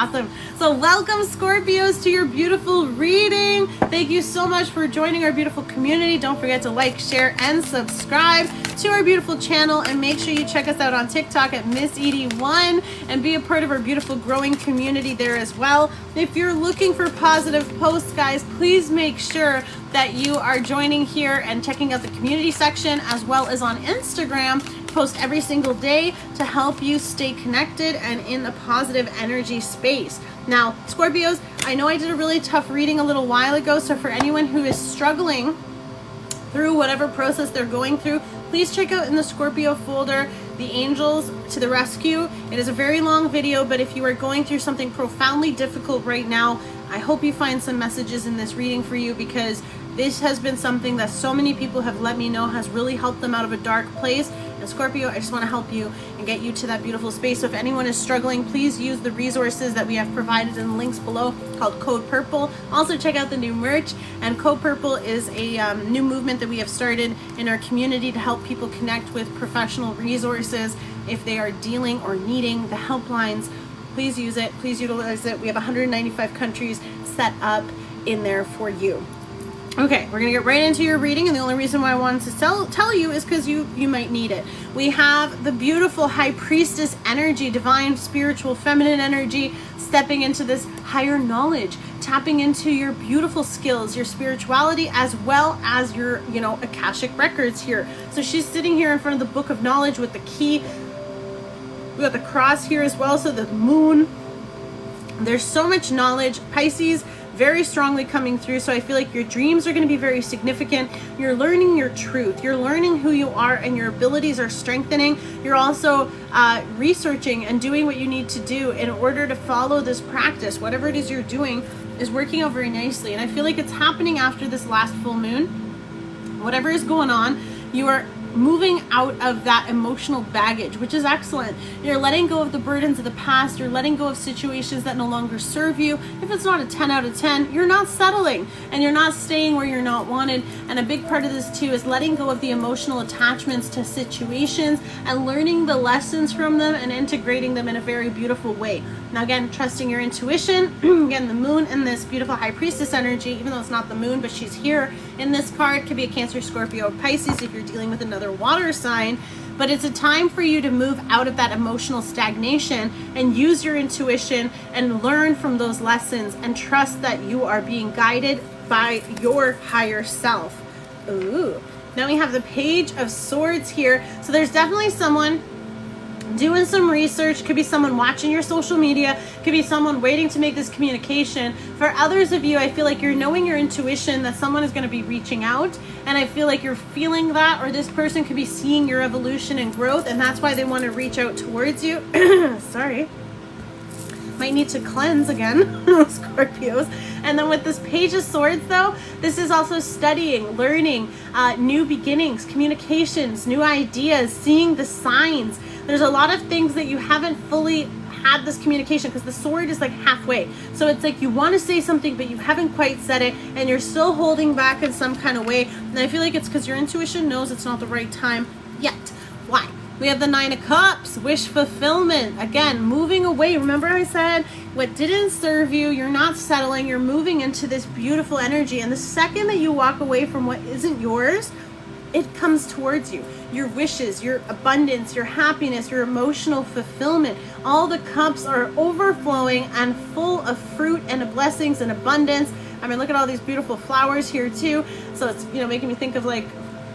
Awesome. So welcome Scorpios to your beautiful reading. Thank you so much for joining our beautiful community. Don't forget to like, share, and subscribe to our beautiful channel, and make sure you check us out on TikTok at Miss Edie1 and be a part of our beautiful growing community there as well. If you're looking for positive posts, guys, please make sure that you are joining here and checking out the community section, as well as on Instagram. Post every single day to help you stay connected and in a positive energy space. Now, Scorpios, I know I did a really tough reading a little while ago, so for anyone who is struggling through whatever process they're going through, please check out in the Scorpio folder, The Angels to the Rescue. It is a very long video, but if you are going through something profoundly difficult right now, I hope you find some messages in this reading for you, because this has been something that so many people have let me know has really helped them out of a dark place. And Scorpio, I just want to help you and get you to that beautiful space. So if anyone is struggling, please use the resources that we have provided in the links below called Code Purple. Also check out the new merch. And Code Purple is a new movement that we have started in our community to help people connect with professional resources if they are dealing or needing the helplines. Please use it. Please utilize it. We have 195 countries set up in there for you. Okay, we're gonna get right into your reading, and the only reason why I wanted to tell you is because you might need it. We have the beautiful High Priestess energy, divine, spiritual, feminine energy, stepping into this higher knowledge, tapping into your beautiful skills, your spirituality, as well as your, Akashic records here. So she's sitting here in front of the Book of Knowledge with the key. We got the cross here as well, so the moon. There's so much knowledge. Pisces, very strongly coming through. So I feel like your dreams are going to be very significant. You're learning your truth. You're learning who you are, and your abilities are strengthening. You're also researching and doing what you need to do in order to follow this practice. Whatever it is you're doing is working out very nicely. And I feel like it's happening after this last full moon. Whatever is going on, you are moving out of that emotional baggage, which is excellent. You're letting go of the burdens of the past. You're letting go of situations that no longer serve you. If it's not a 10 out of 10, you're not settling, and you're not staying where you're not wanted. And a big part of this too is letting go of the emotional attachments to situations and learning the lessons from them and integrating them in a very beautiful way. Now again, trusting your intuition. Again, the moon in this beautiful High Priestess energy, even though it's not the moon, but she's here in this card, could be a Cancer, Scorpio, Pisces if you're dealing with another water sign. But it's a time for you to move out of that emotional stagnation and use your intuition and learn from those lessons and trust that you are being guided by your higher self. Ooh. Now we have the Page of Swords here. So there's definitely someone doing some research. Could be someone watching your social media, could be someone waiting to make this communication. For others of you, I feel like you're knowing your intuition that someone is going to be reaching out, and I feel like you're feeling that, or this person could be seeing your evolution and growth, and that's why they want to reach out towards you. Sorry, might need to cleanse again. Scorpios. And then with this Page of Swords though, this is also studying, learning, new beginnings, communications, new ideas, seeing the signs. There's a lot of things that you haven't fully had this communication, because the sword is like halfway. So it's like you want to say something, but you haven't quite said it, and you're still holding back in some kind of way. And I feel like it's because your intuition knows it's not the right time yet. Why? We have the Nine of Cups, wish fulfillment. Again, moving away. Remember I said what didn't serve you, you're not settling, you're moving into this beautiful energy. And the second that you walk away from what isn't yours, it comes towards you. Your wishes, your abundance, your happiness, your emotional fulfillment. All the cups are overflowing and full of fruit and blessings and abundance. I mean, look at all these beautiful flowers here too. So it's, making me think of like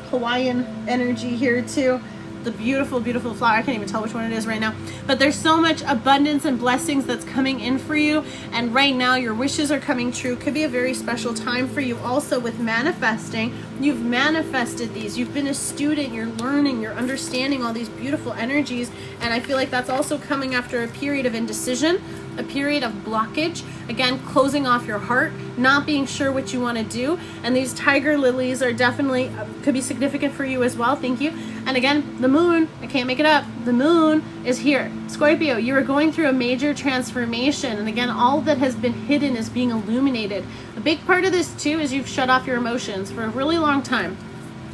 Hawaiian energy here too. The beautiful, beautiful flower. I can't even tell which one it is right now. But there's so much abundance and blessings that's coming in for you. And right now your wishes are coming true. Could be a very special time for you also with manifesting. You've manifested these. You've been a student. You're learning. You're understanding all these beautiful energies. And I feel like that's also coming after a period of indecision, a period of blockage. Again, closing off your heart, not being sure what you want to do. And these tiger lilies are definitely, could be significant for you as well. Thank you. And again, the moon, I can't make it up. The moon is here. Scorpio, you are going through a major transformation. And again, all that has been hidden is being illuminated. A big part of this too is you've shut off your emotions for a really long time.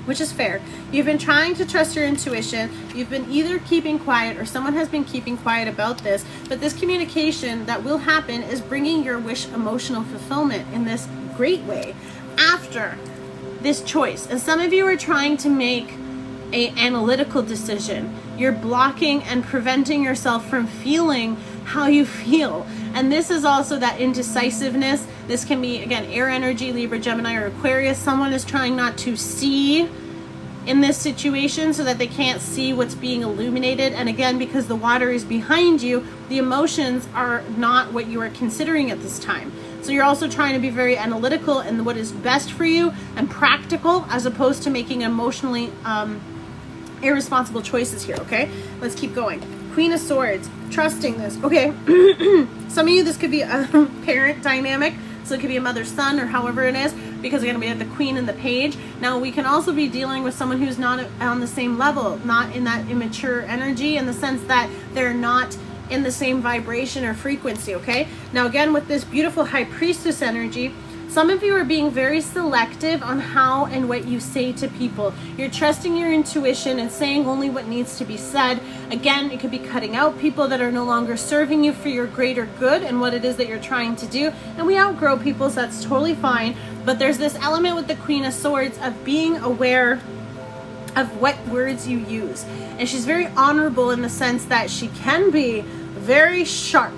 which is fair. You've been trying to trust your intuition. You've been either keeping quiet or someone has been keeping quiet about this. But this communication that will happen is bringing your wish emotional fulfillment in this great way after this choice. And some of you are trying to make an analytical decision. You're blocking and preventing yourself from feeling how you feel. And this is also that indecisiveness. This can be, again, air energy, Libra, Gemini, or Aquarius. Someone is trying not to see in this situation so that they can't see what's being illuminated. And again, because the water is behind you, the emotions are not what you are considering at this time. So you're also trying to be very analytical in what is best for you and practical, as opposed to making emotionally irresponsible choices here, okay? Let's keep going. Queen of Swords, trusting this. Okay, some of you, this could be a parent dynamic. So it could be a mother-son or however it is, because we're going to be at the Queen and the Page. Now, we can also be dealing with someone who's not on the same level, not in that immature energy, in the sense that they're not in the same vibration or frequency, okay? Now, again, with this beautiful High Priestess energy, some of you are being very selective on how and what you say to people. You're trusting your intuition and saying only what needs to be said. Again, it could be cutting out people that are no longer serving you for your greater good and what it is that you're trying to do. And we outgrow people, so that's totally fine. But there's this element with the Queen of Swords of being aware of what words you use. And she's very honorable in the sense that she can be very sharp.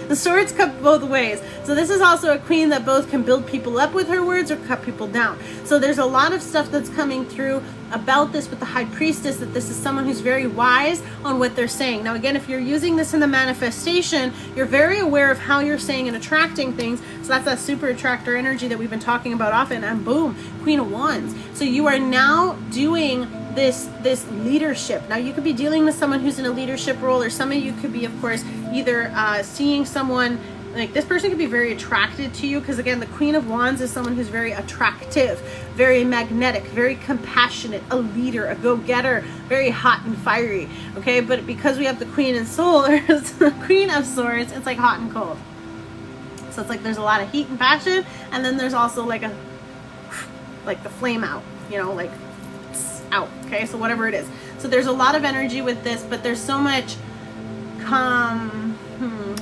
The swords cut both ways. So this is also a queen that both can build people up with her words or cut people down. So there's a lot of stuff that's coming through about this with the High Priestess, that this is someone who's very wise on what they're saying. Now, again, if you're using this in the manifestation, you're very aware of how you're saying and attracting things. So that's that super attractor energy that we've been talking about often. And boom, Queen of Wands. So you are now doing this leadership. Now, you could be dealing with someone who's in a leadership role, or some of you could be, of course, either seeing someone like this person could be very attracted to you, because again, the Queen of Wands is someone who's very attractive, very magnetic, very compassionate, a leader, a go-getter, very hot and fiery, okay? But because we have the Queen of Swords, the Queen of Swords, it's like hot and cold. So it's like there's a lot of heat and passion, and then there's also like the flame out, you know, like out, okay? So whatever it is. So there's a lot of energy with this, but there's so much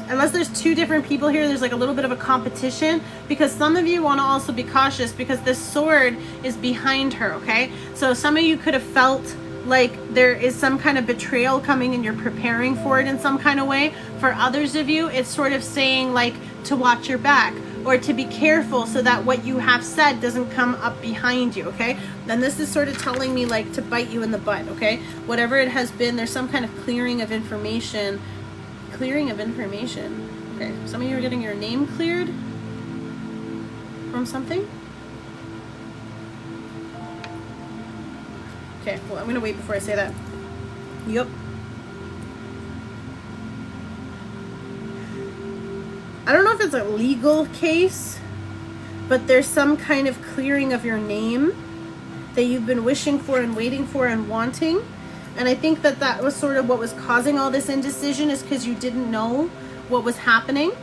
unless there's two different people here, there's like a little bit of a competition, because some of you want to also be cautious because this sword is behind her, okay? So some of you could have felt like there is some kind of betrayal coming and you're preparing for it in some kind of way. For others of you, it's sort of saying like to watch your back or to be careful so that what you have said doesn't come up behind you, okay? Then this is sort of telling me like to bite you in the butt, okay? Whatever it has been, there's some kind of clearing of information. Okay, some of you are getting your name cleared from something. Okay, well, I'm gonna wait before I say that. Yep. I don't know if it's a legal case, but there's some kind of clearing of your name that you've been wishing for and waiting for and wanting. And I think that that was sort of what was causing all this indecision, is because you didn't know what was happening.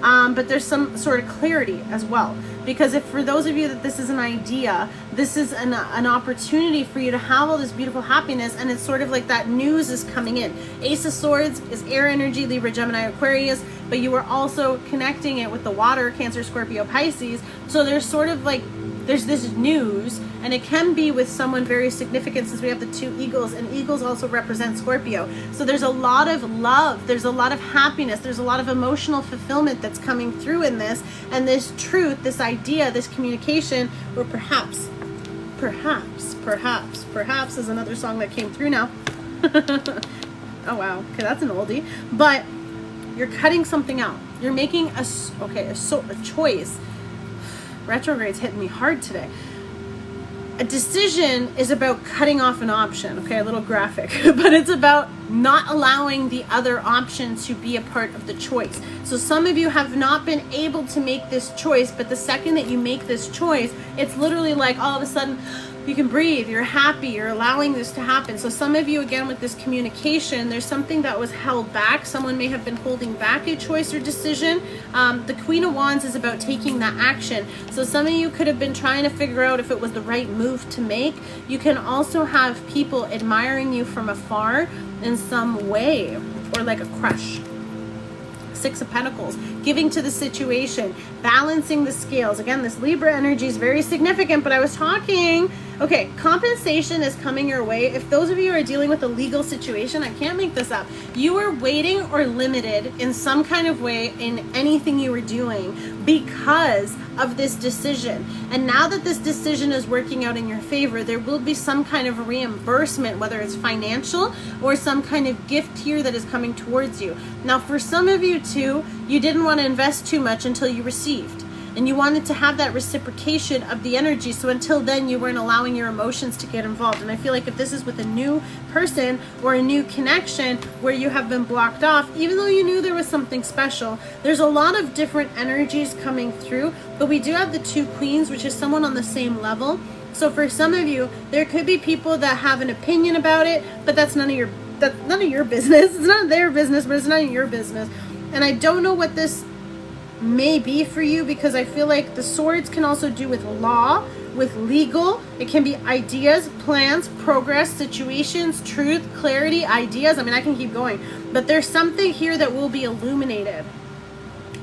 But there's some sort of clarity as well. Because if for those of you that this is an idea, this is an opportunity for you to have all this beautiful happiness, and it's sort of like that news is coming in. Ace of Swords is air energy, Libra, Gemini, Aquarius, but you are also connecting it with the water, Cancer, Scorpio, Pisces. So there's sort of like, there's this news, and it can be with someone very significant, since we have the two eagles, and eagles also represent Scorpio. So there's a lot of love, there's a lot of happiness, there's a lot of emotional fulfillment that's coming through in this, and this truth, this idea, this communication, or perhaps is another song that came through now. Oh wow, okay, that's an oldie. But you're cutting something out. You're making a choice. Retrograde's hitting me hard today. A decision is about cutting off an option, okay, a little graphic, but it's about not allowing the other option to be a part of the choice. So some of you have not been able to make this choice, but the second that you make this choice, it's literally like all of a sudden you can breathe, you're happy, you're allowing this to happen. So some of you, again, with this communication, there's something that was held back. Someone may have been holding back a choice or decision. The Queen of Wands is about taking that action. So some of you could have been trying to figure out if it was the right move to make. You can also have people admiring you from afar in some way, or like a crush. Six of Pentacles, giving to the situation, balancing the scales. Again, this Libra energy is very significant, but I was talking, okay, compensation is coming your way. If those of you are dealing with a legal situation, I can't make this up, you were waiting or limited in some kind of way in anything you were doing because of this decision. And now that this decision is working out in your favor, there will be some kind of reimbursement, whether it's financial or some kind of gift here that is coming towards you. Now, for some of you too, you didn't want to invest too much until you received. And you wanted to have that reciprocation of the energy. So until then, you weren't allowing your emotions to get involved. And I feel like if this is with a new person or a new connection where you have been blocked off, even though you knew there was something special, there's a lot of different energies coming through. But we do have the two queens, which is someone on the same level. So for some of you, there could be people that have an opinion about it, but that's none of your business. It's not their business, but it's none of your business. And I don't know what this may be for you, because I feel like the swords can also do with law, with legal. It can be ideas, plans, progress, situations, truth, clarity, ideas. I mean, I can keep going, but there's something here that will be illuminated.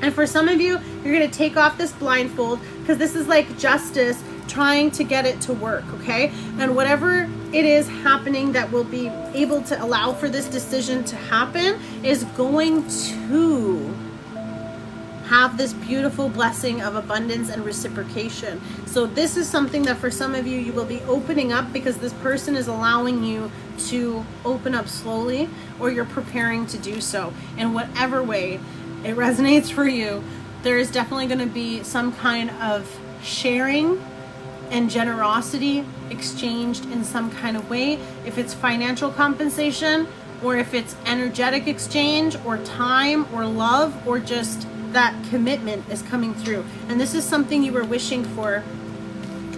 And for some of you, you're going to take off this blindfold, because this is like justice trying to get it to work, okay? And whatever it is happening that will be able to allow for this decision to happen is going to have this beautiful blessing of abundance and reciprocation. So this is something that for some of you, you will be opening up, because this person is allowing you to open up slowly, or you're preparing to do so. In whatever way it resonates for you, there is definitely going to be some kind of sharing and generosity exchanged in some kind of way. If it's financial compensation, or if it's energetic exchange, or time, or love, or just that commitment is coming through. And this is something you were wishing for,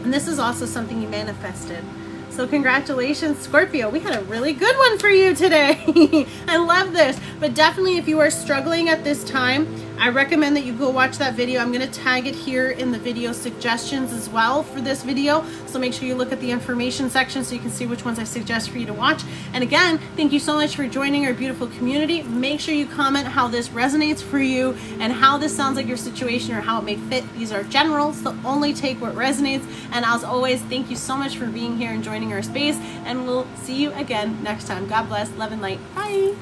and this is also something you manifested. So congratulations, Scorpio. We had a really good one for you today. I love this. But definitely, if you are struggling at this time, I recommend that you go watch that video. I'm going to tag it here in the video suggestions as well for this video. So make sure you look at the information section so you can see which ones I suggest for you to watch. And again, thank you so much for joining our beautiful community. Make sure you comment how this resonates for you and how this sounds like your situation or how it may fit. These are generals, so only take what resonates. And as always, thank you so much for being here and joining our space. And we'll see you again next time. God bless, love and light. Bye.